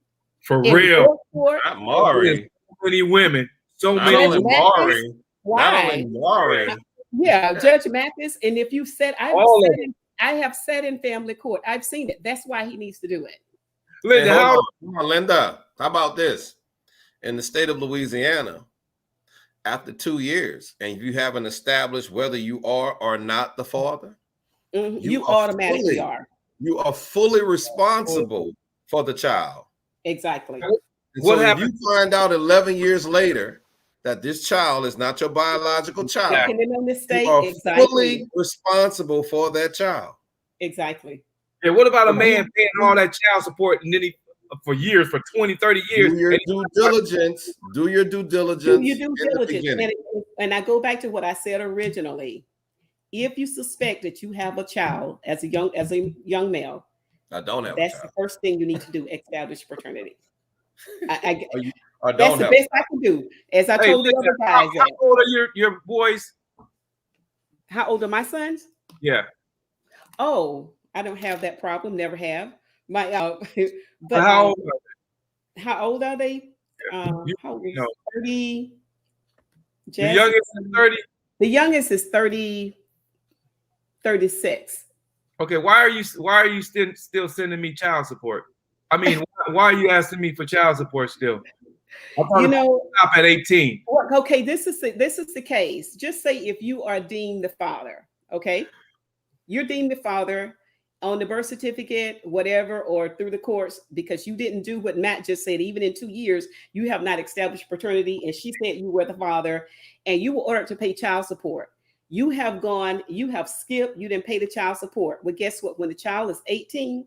For real. Not Maury. So many women. So Not many only women. Maury. Why? Not only Maury. Yeah, Judge Mathis. And if you said I have said in family court, I've seen it. That's why he needs to do it. Linda, Hey, hold on, Linda. How about this? In the state of Louisiana, after 2 years, and you haven't established whether you are or not the father, you automatically are. You are fully responsible for the child. Exactly. And so if you find out 11 years later that this child is not your biological child, you are fully responsible for that child. Exactly. And what about a man paying all that child support and then he for years, for 20, 30 years? Do your due diligence. Do your due diligence. And I go back to what I said originally. If you suspect that you have a child as a young male, I don't have. That's the first thing you need to do: establish paternity. That's the best I can do. As I told the other guys. How old are your boys? How old are my sons? Yeah. Oh, I don't have that problem. Never have. My but how old are they? How old is 30? The youngest is 30. The youngest is 30. 36. Okay, why are you still sending me child support? I mean, why are you asking me for child support still? Stop at 18. Okay, this is the case. Just say if you are deemed the father, okay, you're deemed the father on the birth certificate, whatever, or through the courts, because you didn't do what Matt just said. Even in 2 years, you have not established paternity, and she said you were the father, and you were ordered to pay child support. You have skipped, you didn't pay the child support. Well, guess what? When the child is 18,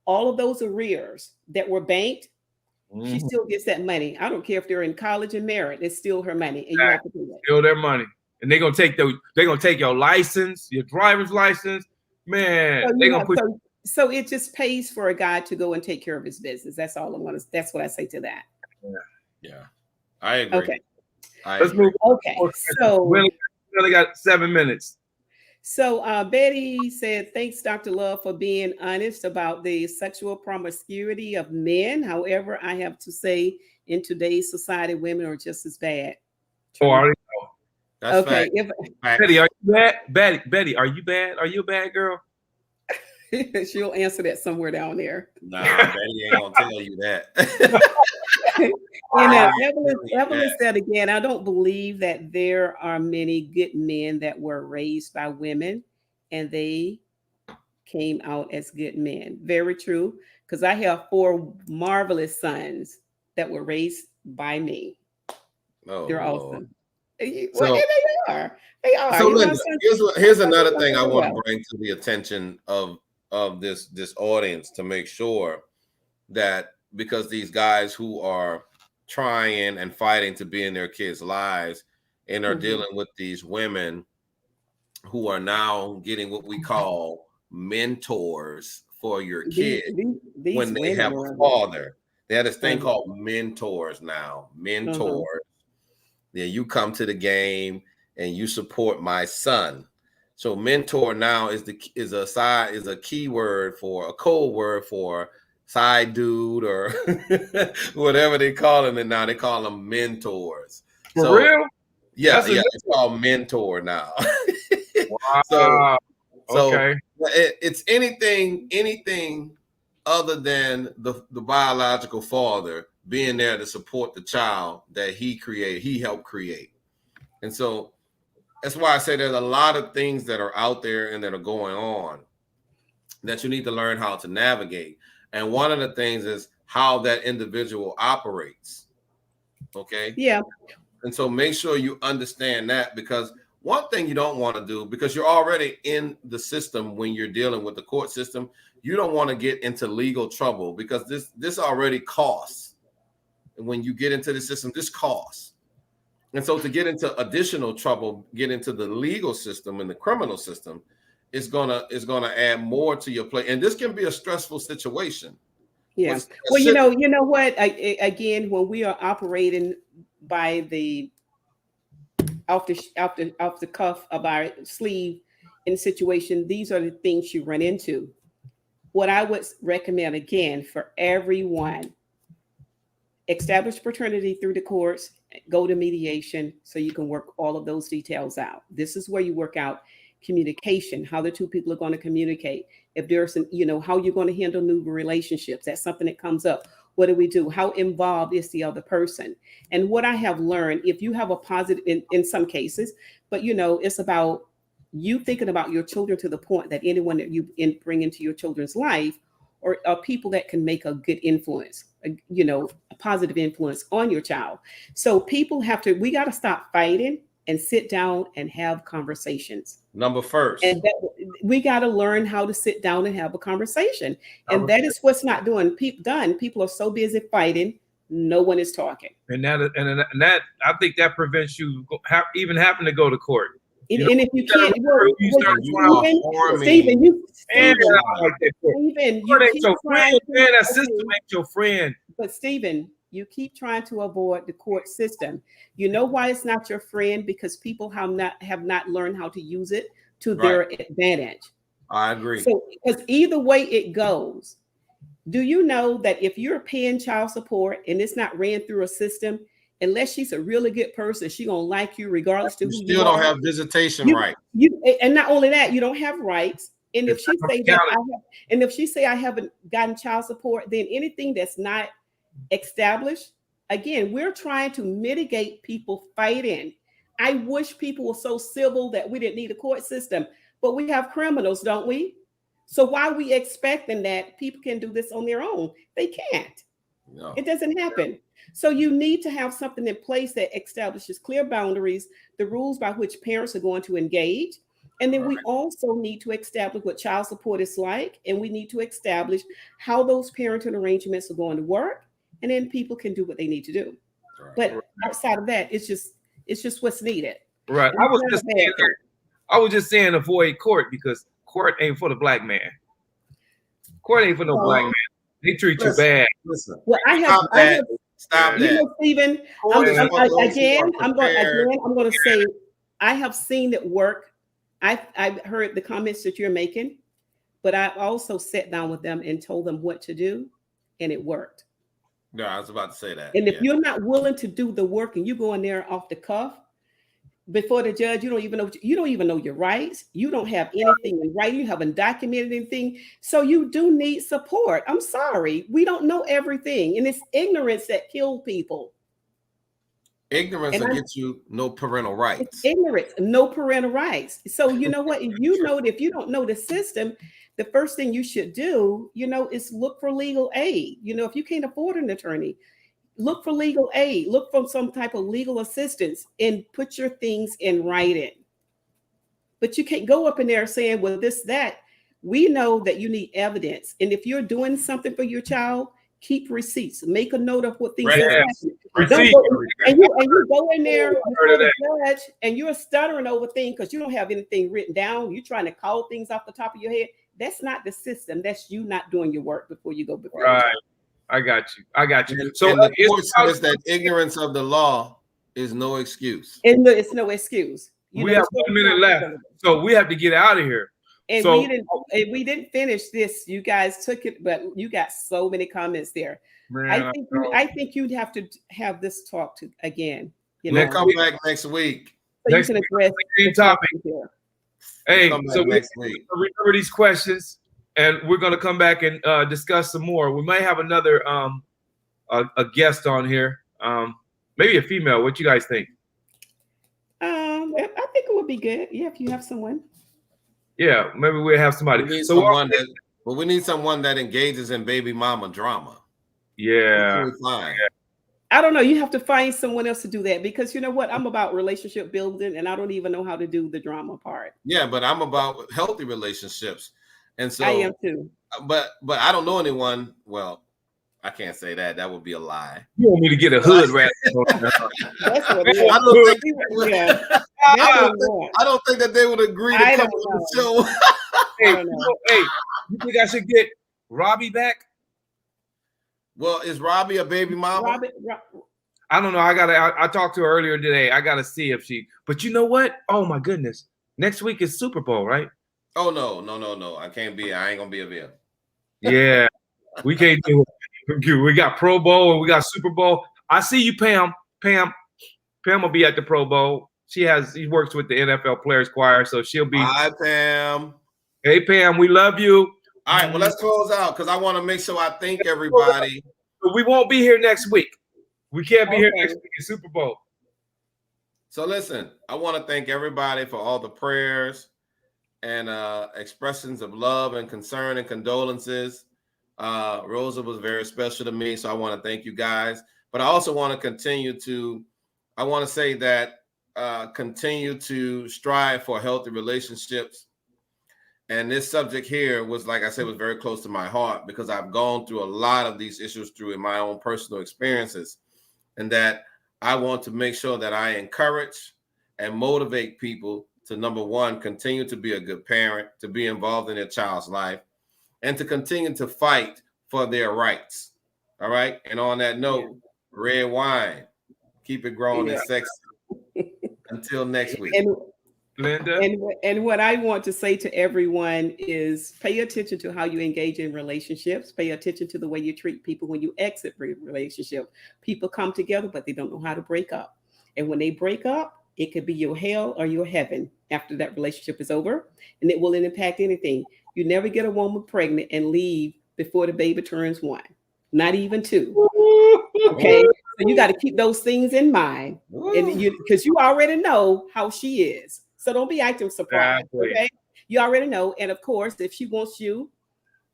all of those arrears that were banked, she still gets that money. I don't care if they're in college and married, it's still her money. And you have to do it. Still their money. And they're gonna take your license, your driver's license. Man, so it just pays for a guy to go and take care of his business. That's all that's what I say to that. Yeah. I agree. Okay. Let's move on. Okay. So we only got 7 minutes. So Betty said, thanks, Dr. Love, for being honest about the sexual promiscuity of men. However, I have to say, in today's society, women are just as bad. Oh, I already know. That's okay. Betty, are you bad? Betty, are you bad? Are you a bad girl? She'll answer that somewhere down there. Nah, Betty ain't gonna tell you that. Evelyn said again, I don't believe that there are many good men that were raised by women and they came out as good men. Very true, because I have 4 marvelous sons that were raised by me. Oh, they're awesome. So, they are. They are. So Linda, here's another thing I want to bring to the attention of this audience to make sure that, because these guys who are trying and fighting to be in their kids' lives and are dealing with these women who are now getting what we call mentors for your kid when they have a father. They have this thing called mentors now. Mentors. Yeah, you come to the game and you support my son. So mentor now is a keyword for a code word for side dude or whatever they call them. And now they call them mentors. For real? Yeah, it's called mentor now. Wow. So okay. It's anything other than the biological father being there to support the child that he helped create. And so that's why I say there's a lot of things that are out there and that are going on that you need to learn how to navigate. And one of the things is how that individual operates. Okay. Yeah. And so make sure you understand that, because one thing you don't want to do, because you're already in the system when you're dealing with the court system, you don't want to get into legal trouble, because this already costs. And when you get into the system, this costs. And so to get into additional trouble, get into the legal system and the criminal system, it's gonna add more to your plate, and this can be a stressful situation. Yeah. Well, you know what? Again, when we are operating by the off the cuff of our sleeve in situation, these are the things you run into. What I would recommend again for everyone: establish paternity through the courts, go to mediation so you can work all of those details out. This is where you work out communication, how the two people are going to communicate. If there's some, how you're going to handle new relationships, that's something that comes up. What do we do? How involved is the other person? And what I have learned, if you have a positive in some cases, but it's about you thinking about your children to the point that anyone that you bring into your children's life or people that can make a good influence, a positive influence on your child. So we got to stop fighting and sit down and have conversations. Number first. And we got to learn how to sit down and have a conversation. And that is what's not done. People are so busy fighting, no one is talking. And that I think that prevents you even having to go to court. And if you can't, that system ain't your friend. But Stephen, you keep trying to avoid the court system. You know why it's not your friend? Because people have not learned how to use it to their advantage. I agree. So, because either way it goes, do you know that if you're paying child support and it's not ran through a system, unless she's a really good person, she gonna like you regardless to who you still don't have visitation rights. And not only that, you don't have rights. And if she say I haven't gotten child support, then anything that's not established, again, we're trying to mitigate people fighting. I wish people were so civil that we didn't need a court system, but we have criminals, don't we? So why are we expecting that people can do this on their own? They can't. No. It doesn't happen. So you need to have something in place that establishes clear boundaries, the rules by which parents are going to engage. And then we also need to establish what child support is like, and we need to establish how those parenting arrangements are going to work. And then people can do what they need to do. But outside of that, it's just what's needed. Right. I was just saying avoid court, because court ain't for the black man. Court ain't for no black man. They treat you bad. Listen. Well, Stop that. Stephen, I'm going to say I have seen it work. I've heard the comments that you're making, but I also sat down with them and told them what to do, and it worked. No, I was about to say that. And if you're not willing to do the work and you go in there off the cuff before the judge, you don't even know your rights. You don't have anything in writing. You haven't documented anything. So you do need support. I'm sorry. We don't know everything. And it's ignorance that kills people. Ignorance will get you no parental rights. It's ignorance, no parental rights. So you know what? If you don't know the system, the first thing you should do, is look for legal aid. If you can't afford an attorney, look for legal aid, look for some type of legal assistance, and put your things in writing. But you can't go up in there saying, well, this, that. We know that you need evidence. And if you're doing something for your child, keep receipts, make a note of what things are happening. And you go in there before the judge and you're stuttering over things because you don't have anything written down. You're trying to call things off the top of your head. That's not the system. That's you not doing your work before you go before. Right. I got you. So the court says that ignorance of the law is no excuse. And it's no excuse. We have 1 minute left, so we have to get out of here. And we didn't finish this. You guys took it, but you got so many comments there. Man, I think you'd have to have this talk again. Then come back next week. So you can address the topic here. Hey, so next week. Remember these questions, and we're going to come back and discuss some more. We might have another a guest on here, maybe a female. What you guys think? I think it would be good. Yeah, if you have someone. Yeah, maybe we'll have somebody. We need someone that engages in baby mama drama. Yeah. I don't know. You have to find someone else to do that, because you know what? I'm about relationship building, and I don't even know how to do the drama part. Yeah, but I'm about healthy relationships, and so I am too. But I don't know anyone. Well, I can't say that. That would be a lie. You want me to get a hood rat? That's what it is. I don't think that they would agree to come on the show. Hey, you think I should get Robbie back? Well, is Robbie a baby mama? I don't know. I talked to her earlier today. I gotta see if she. But you know what? Oh my goodness! Next week is Super Bowl, right? Oh no! I can't be. I ain't gonna be available. Yeah, we can't do it. We got Pro Bowl and we got Super Bowl. I see you, Pam. Pam will be at the Pro Bowl. She works with the NFL Players Choir, so she'll be. Hi, Pam. Hey, Pam, we love you. All right, well, let's close out because I want to make sure I thank everybody. We won't be here next week. We can't be here next week in Super Bowl. So listen, I want to thank everybody for all the prayers and expressions of love and concern and condolences. Rosa was very special to me, so I want to thank you guys. But I also want to continue to strive for healthy relationships. And this subject here was, like I said, was very close to my heart because I've gone through a lot of these issues through in my own personal experiences, and that I want to make sure that I encourage and motivate people to, number one, continue to be a good parent, to be involved in their child's life, and to continue to fight for their rights. All right. And on that note, red wine, keep it growing and sexy. Until next week. Linda. And what I want to say to everyone is pay attention to how you engage in relationships. Pay attention to the way you treat people when you exit relationship. People come together, but they don't know how to break up. And when they break up, it could be your hell or your heaven after that relationship is over. And it will impact anything. You never get a woman pregnant and leave before the baby turns 1, not even 2. Okay. So you got to keep those things in mind. And because you already know how she is. So don't be acting surprised. Okay. You already know. And of course, if she wants you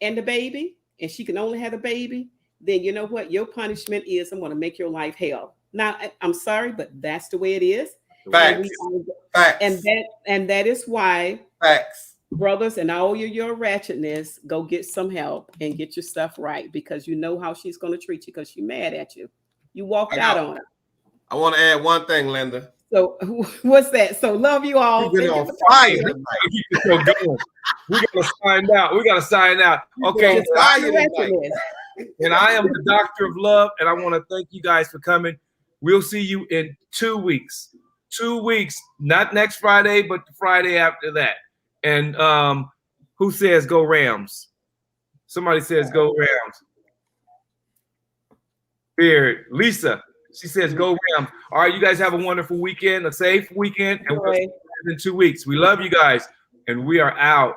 and the baby, and she can only have the baby, then you know what? Your punishment is I'm going to make your life hell. Now, I'm sorry, but that's the way it is. Facts. And that is why brothers and all your ratchetness, go get some help and get your stuff right, because you know how she's going to treat you because she's mad at you. You walked out on her. I want to add one thing, Linda. So what's that? So love you all. We're on fire. We gotta sign out. Okay. And I am the doctor of love, and I want to thank you guys for coming. We'll see you in 2 weeks. 2 weeks, not next Friday, but the Friday after that. And who says go Rams? Somebody says go Rams. Beard. Lisa. She says go Rams. All right, you guys have a wonderful weekend, a safe weekend, and we'll see you in 2 weeks. We love you guys, and we are out.